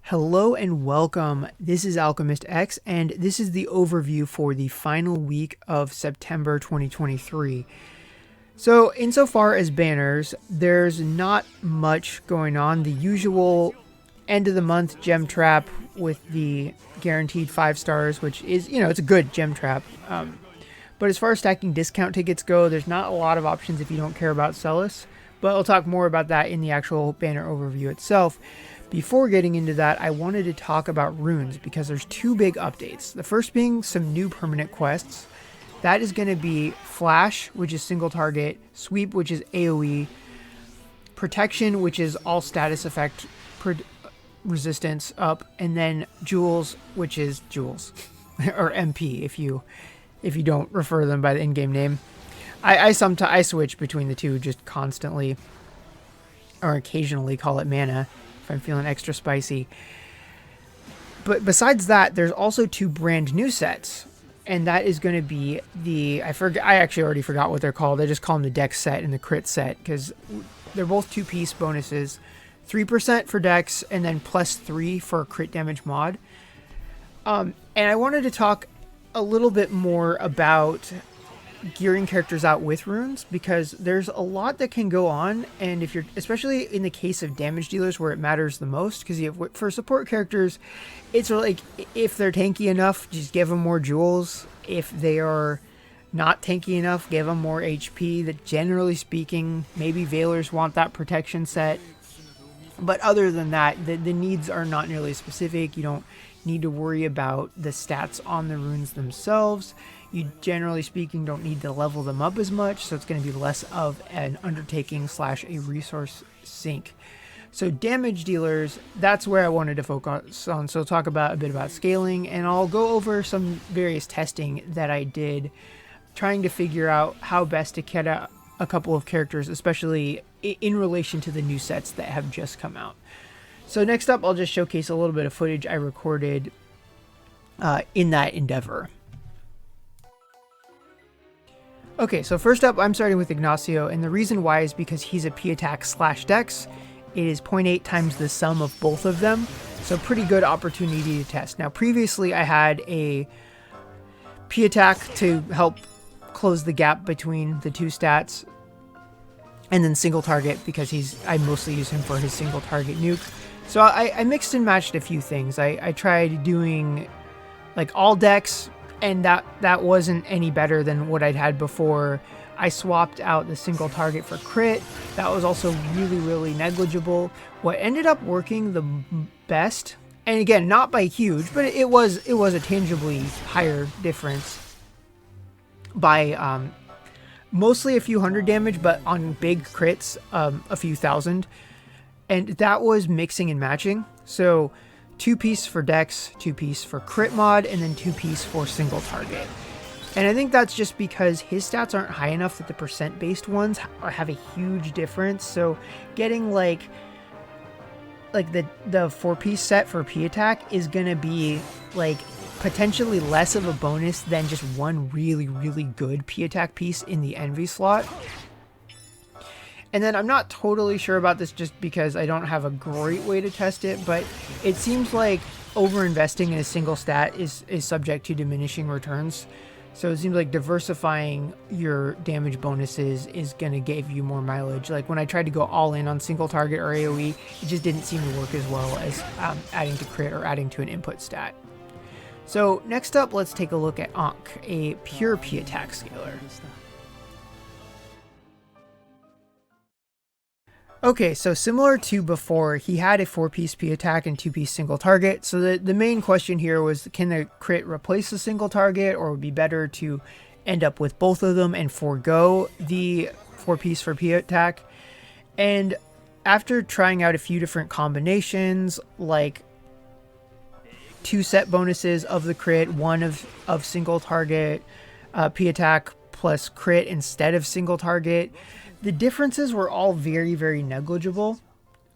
Hello and welcome. This is Alchemist X, and this is the overview for the final week of September 2023. So, insofar as banners, there's not much going on. The usual end of the month gem trap with the guaranteed 5 stars, which is, it's a good gem trap. But as far as stacking discount tickets go, there's not a lot of options if you don't care about Celis. But I'll talk more about that in the actual banner overview itself. Before getting into that, I wanted to talk about runes because there's 2 big updates. The first being some new permanent quests. That is going to be Flash, which is single target, Sweep, which is AoE, Protection, which is all status effect resistance up, and then Jewels, which is Jewels, or MP if you don't refer them by the in-game name. I sometimes switch between the two just constantly, or occasionally call it mana if I'm feeling extra spicy. But besides that, there's also 2 brand new sets, and that is going to be I actually already forgot what they're called. I just call them the Dex set and the Crit set because they're both 2-piece bonuses, 3% for Dex and then +3 for crit damage mod. And I wanted to talk a little bit more about gearing characters out with runes because there's a lot that can go on, and if you're, especially in the case of damage dealers where it matters the most, because for support characters, it's like if they're tanky enough, just give them more jewels. If they are not tanky enough, give them more HP. That generally speaking, maybe Veilers want that protection set, but other than that, the needs are not nearly specific. You don't need to worry about the stats on the runes themselves. You, generally speaking, don't need to level them up as much, so it's going to be less of an undertaking / a resource sink. So damage dealers, that's where I wanted to focus on. So I'll talk a bit about scaling, and I'll go over some various testing that I did, trying to figure out how best to get out a couple of characters, especially in relation to the new sets that have just come out. So next up, I'll just showcase a little bit of footage I recorded in that endeavor. Okay, so first up, I'm starting with Ignacio, and the reason why is because he's a P-Attack / Dex. It is 0.8 times the sum of both of them, so pretty good opportunity to test. Now, previously, I had a P-Attack to help close the gap between the 2 stats, and then single target because I mostly use him for his single target nuke. So I mixed and matched a few things. I tried doing like all Dex, and that wasn't any better than what I'd had before. I swapped out the single target for crit. That was also really, really negligible. What ended up working the best, and again, not by huge, but it was a tangibly higher difference by mostly a few hundred damage, but on big crits, a few thousand. And that was mixing and matching. So 2-piece for Dex, 2-piece for crit mod, and then 2-piece for single target. And I think that's just because his stats aren't high enough that the percent-based ones have a huge difference. So getting like the 4-piece set for P-Attack is going to be like potentially less of a bonus than just one really, really good P-Attack piece in the Envy slot. And then I'm not totally sure about this just because I don't have a great way to test it, but it seems like over-investing in a single stat is subject to diminishing returns. So it seems like diversifying your damage bonuses is going to give you more mileage. Like when I tried to go all in on single target or AoE, it just didn't seem to work as well as adding to crit or adding to an input stat. So next up, let's take a look at Ankh, a pure P-Attack scaler. Okay, so similar to before, he had a 4-piece P-Attack and 2-piece single target. So the main question here was, can the crit replace the single target, or would it be better to end up with both of them and forego the 4-piece for P-Attack? And after trying out a few different combinations, like 2 set bonuses of the crit, 1 of single target, P-Attack plus crit instead of single target, the differences were all very, very negligible,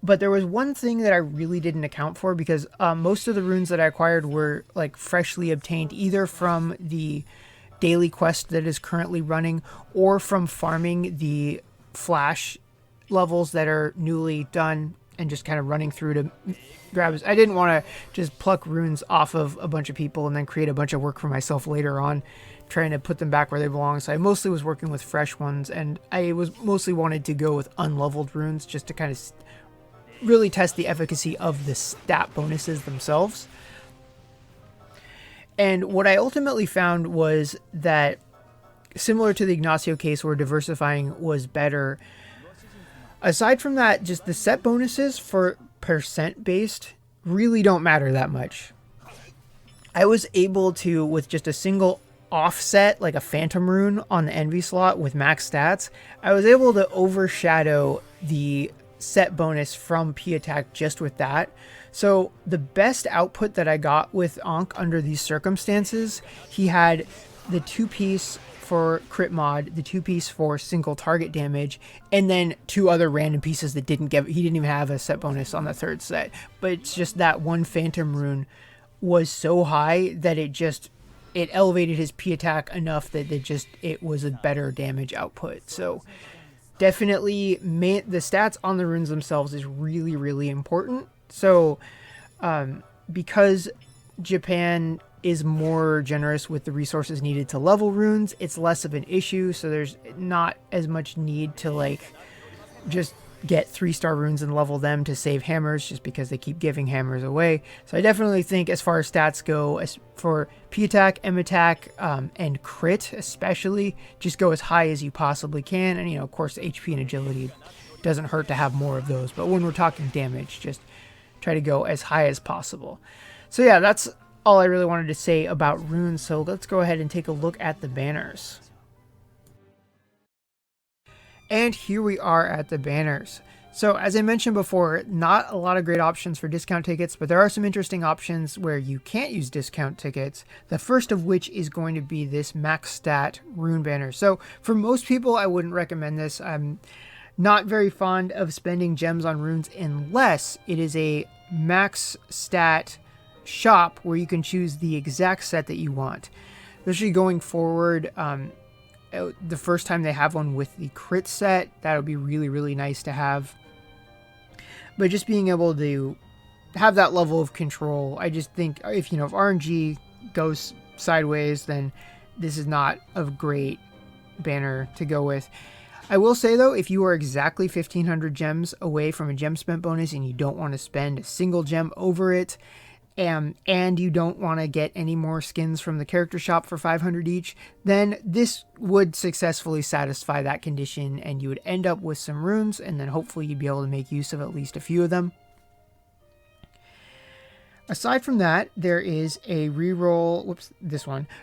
but there was one thing that I really didn't account for because most of the runes that I acquired were like freshly obtained either from the daily quest that is currently running or from farming the Flash levels that are newly done and just kind of running through to grab. I didn't want to just pluck runes off of a bunch of people and then create a bunch of work for myself later on, trying to put them back where they belong. So I mostly was working with fresh ones, and I was mostly wanted to go with unleveled runes just to kind of really test the efficacy of the stat bonuses themselves. And what I ultimately found was that, similar to the Ignacio case where diversifying was better, aside from that, just the set bonuses for percent based really don't matter that much. I was able to, with just a single offset, like a phantom rune on the envy slot with max stats, I was able to overshadow the set bonus from P attack just with that. So the best output that I got with Ankh under these circumstances, he had the 2-piece for crit mod, the 2-piece for single target damage, and then 2 other random pieces that he didn't even have a set bonus on the 3rd set. But it's just that one phantom rune was so high that it elevated his P attack enough that it was a better damage output. So definitely the stats on the runes themselves is really, really important. So because Japan is more generous with the resources needed to level runes, it's less of an issue. So there's not as much need to like just get 3-star runes and level them to save hammers, just because they keep giving hammers away. So I definitely think, as far as stats go, as for P attack, M attack, and crit especially, just go as high as you possibly can. And of course, HP and agility doesn't hurt to have more of those, but when we're talking damage, just try to go as high as possible. So yeah, that's all I really wanted to say about runes. So let's go ahead and take a look at the banners. And here we are at the banners. So as I mentioned before, not a lot of great options for discount tickets, but there are some interesting options where you can't use discount tickets. The first of which is going to be this max stat rune banner. So for most people, I wouldn't recommend this. I'm not very fond of spending gems on runes unless it is a max stat shop where you can choose the exact set that you want. Especially going forward, the first time they have one with the crit set, that would be really, really nice to have. But just being able to have that level of control, I just think if RNG goes sideways, then this is not a great banner to go with. I will say though, if you are exactly 1,500 gems away from a gem spent bonus and you don't want to spend a single gem over it, and you don't want to get any more skins from the character shop for 500 each, then this would successfully satisfy that condition, and you would end up with some runes, and then hopefully you'd be able to make use of at least a few of them. Aside from that, there is a reroll,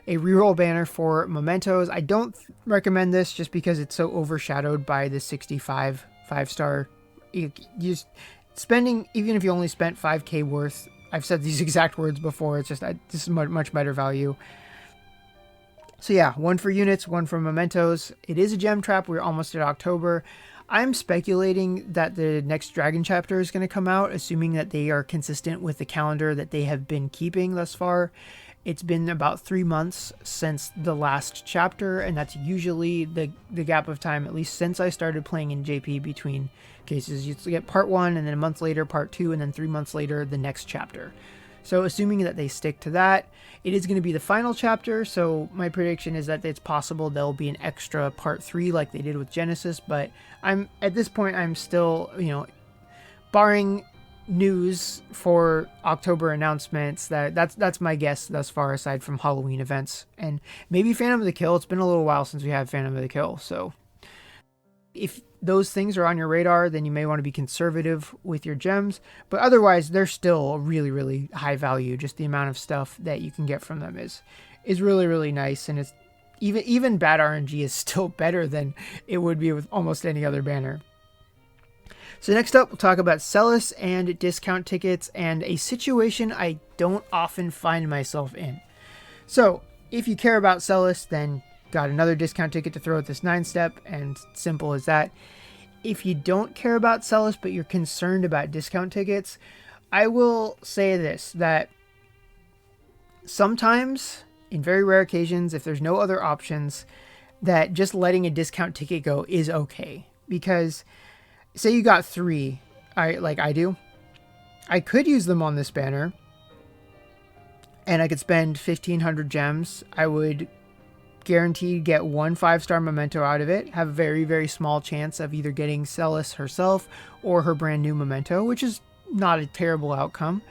a reroll banner for mementos. I don't recommend this just because it's so overshadowed by the 65 5-star. Spending, even if you only spent 5k worth, I've said these exact words before, it's just, this is much better value. So yeah, 1 for units, 1 for mementos. It is a gem trap. We're almost at October. I'm speculating that the next Dragon chapter is going to come out, assuming that they are consistent with the calendar that they have been keeping thus far. It's been about 3 months since the last chapter, and that's usually the gap of time, at least since I started playing in JP, between cases. You get part 1, and then a month later part 2, and then 3 months later the next chapter. So assuming that they stick to that, it is going to be the final chapter. So my prediction is that it's possible there'll be an extra part 3 like they did with Genesis, but at this point I'm still, barring news for October announcements, that's my guess thus far, aside from Halloween events and maybe Phantom of the Kill. It's been a little while since we had Phantom of the Kill, so if those things are on your radar, then you may want to be conservative with your gems, but otherwise they're still really, really high value. Just the amount of stuff that you can get from them is really, really nice, and it's even bad RNG is still better than it would be with almost any other banner. So next up, we'll talk about Celis and discount tickets, and a situation I don't often find myself in. So if you care about Celis, then got another discount ticket to throw at this 9-step, and simple as that. If you don't care about Celis, but you're concerned about discount tickets, I will say this, that sometimes, in very rare occasions, if there's no other options, that just letting a discount ticket go is okay. Because say you got 3 I do. I could use them on this banner, and I could spend 1,500 gems. I would guaranteed get one 5-star memento out of it, have a very, very small chance of either getting Celis herself or her brand new memento, which is not a terrible outcome.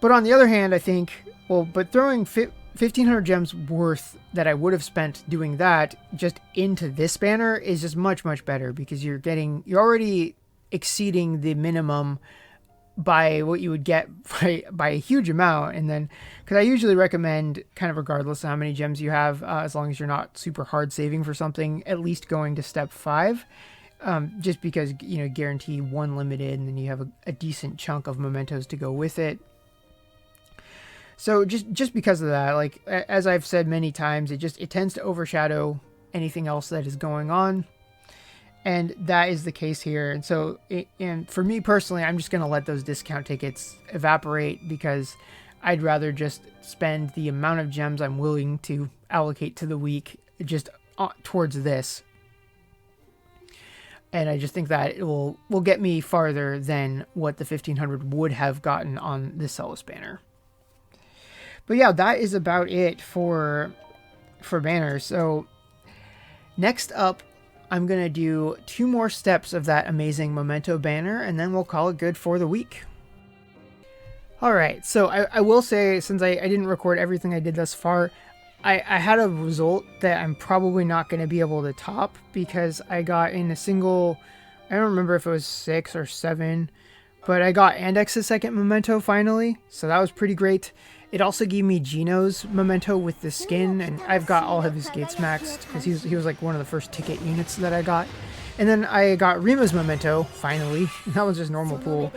But on the other hand, I think, well, but throwing 1,500 gems worth that I would have spent doing that just into this banner is just much, much better, because you're already exceeding the minimum by what you would get by a huge amount. And then, because I usually recommend, kind of regardless of how many gems you have, as long as you're not super hard saving for something, at least going to step 5, just because, you know, guarantee 1 limited, and then you have a decent chunk of mementos to go with it. So just because of that, like, as I've said many times, it tends to overshadow anything else that is going on. And that is the case here. And so, and for me personally, I'm just going to let those discount tickets evaporate, because I'd rather just spend the amount of gems I'm willing to allocate to the week just towards this. And I just think that it will get me farther than what the 1,500 would have gotten on the Celis banner. But yeah, that is about it for banners. So next up, I'm going to do 2 more steps of that amazing memento banner, and then we'll call it good for the week. Alright, so I will say, since I didn't record everything I did thus far, I had a result that I'm probably not going to be able to top, because I got in a single, I don't remember if it was 6 or 7, but I got Andex's second memento finally, so that was pretty great. It also gave me Gino's memento with the skin, and I've got all of his gates maxed, because he was like one of the first ticket units that I got. And then I got Rima's memento, finally. That was just normal pool.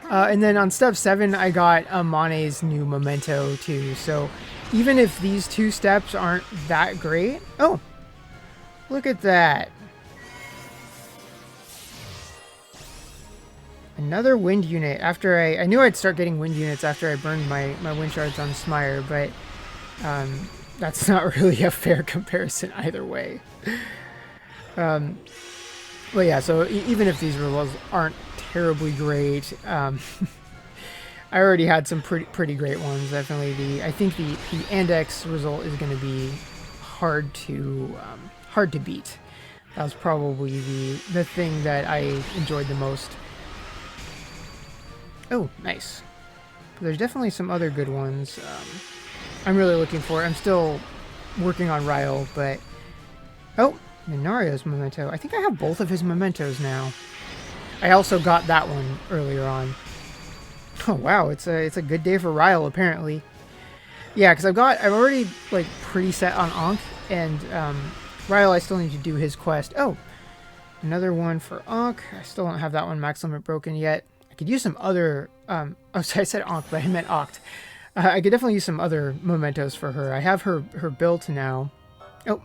And then on step 7, I got Amane's new memento too. So even if these 2 steps aren't that great... Oh, look at that. Another wind unit. After I knew I'd start getting wind units after I burned my wind shards on Smire, but that's not really a fair comparison either way. Well, yeah, so even if these results aren't terribly great, I already had some pretty great ones. Definitely I think the Andex result is going to be hard to beat. That was probably the thing that I enjoyed the most. Oh, nice. But there's definitely some other good ones I'm really looking for. I'm still working on Ryle, but... Oh, Minario's memento. I think I have both of his mementos now. I also got that one earlier on. Oh, wow. It's a good day for Ryle, apparently. Yeah, because I've already, like, pretty set on Ankh, and Ryle, I still need to do his quest. Oh, another one for Ankh. I still don't have that one max limit broken yet. Could use some other, oh, sorry, I said Ankh, but I meant Oct. I could definitely use some other mementos for her. I have her built now. Oh.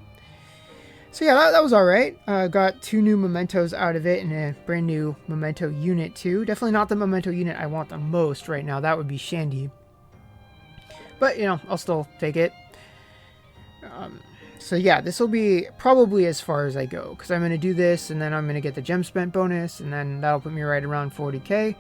So yeah, that was alright. Got 2 new mementos out of it, and a brand new memento unit too. Definitely not the memento unit I want the most right now. That would be Shandy. But, you know, I'll still take it. So yeah, this will be probably as far as I go, because I'm going to do this, and then I'm going to get the gem spent bonus, and then that'll put me right around 40k,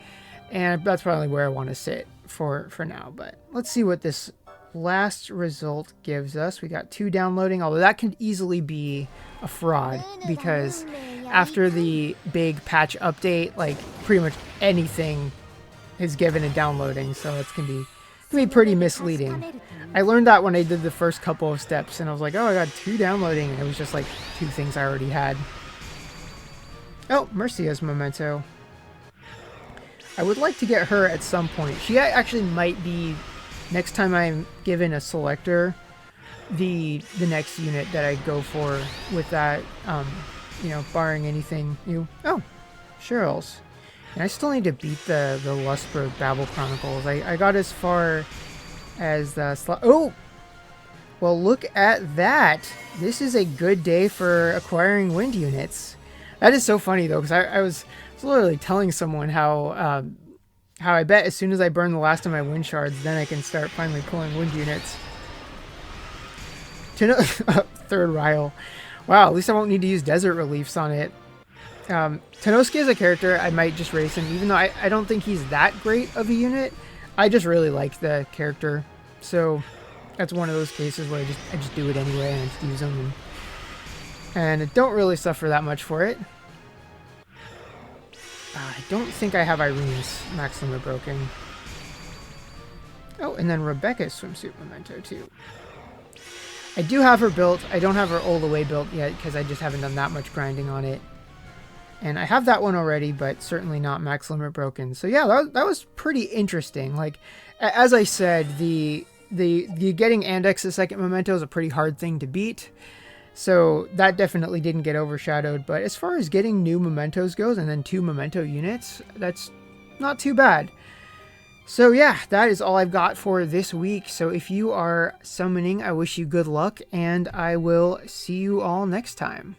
and that's probably where I want to sit for now. But let's see what this last result gives us. We got 2 downloading, although that can easily be a fraud, because after the big patch update, like, pretty much anything is given a downloading, so it's going to be pretty misleading. I learned that when I did the first couple of steps, and I was like, oh, I got 2 downloading, and it was just like 2 things I already had. Oh, Mercia's memento. I would like to get her at some point. She actually might be, next time I'm given a selector, the next unit that I go for with that, you know, barring anything new. Oh, Cheryl's. And I still need to beat the Lustberg Babel Chronicles. I got as far as the... Oh! Well, look at that! This is a good day for acquiring wind units. That is so funny, though, because I was literally telling someone how I bet as soon as I burn the last of my wind shards, then I can start finally pulling wind units. To know... Third Ryle. Wow, at least I won't need to use desert reliefs on it. Tanosuke is a character I might just race him, even though I don't think he's that great of a unit. I just really like the character, so that's one of those cases where I just do it anyway and I just use him, and I don't really suffer that much for it. I don't think I have Irene's max limit broken. Oh, and then Rebecca's swimsuit memento too. I do have her built. I don't have her all the way built yet because I just haven't done that much grinding on it. And I have that one already, but certainly not max limit broken. So yeah, that was pretty interesting. Like, as I said, the getting Andex the second memento is a pretty hard thing to beat. So that definitely didn't get overshadowed. But as far as getting new mementos goes, and then 2 memento units, that's not too bad. So yeah, that is all I've got for this week. So if you are summoning, I wish you good luck, and I will see you all next time.